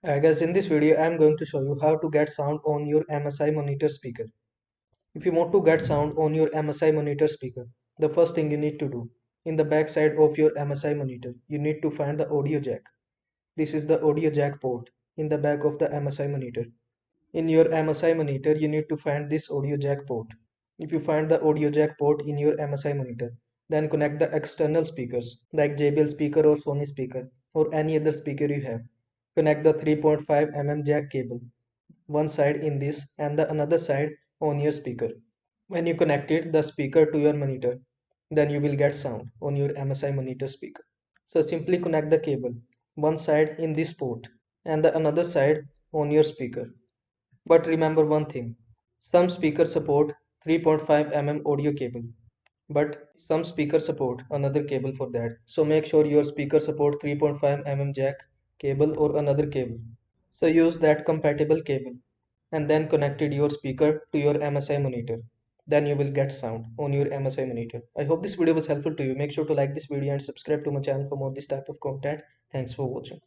Guys, in this video, I am going to show you how to get sound on your MSI monitor speaker. If you want to get sound on your MSI monitor speaker, the first thing you need to do, in the back side of your MSI monitor, you need to find the audio jack. This is the audio jack port in the back of the MSI monitor. In your MSI monitor, you need to find this audio jack port. If you find the audio jack port in your MSI monitor, then connect the external speakers like JBL speaker or Sony speaker or any other speaker you have. Connect the 3.5 mm jack cable, one side in this and the another side on your speaker. When you connected the speaker to your monitor, then you will get sound on your MSI monitor speaker. So simply connect the cable, one side in this port and the another side on your speaker. But remember one thing, some speakers support 3.5 mm audio cable, but some speakers support another cable for that. So make sure your speaker support 3.5 mm jack cable or another cable. So use that compatible cable and then connected your speaker to your MSI monitor. Then you will get sound on your MSI monitor. I hope this video was helpful to you. Make sure to like this video and subscribe to my channel for more this type of content. Thanks for watching.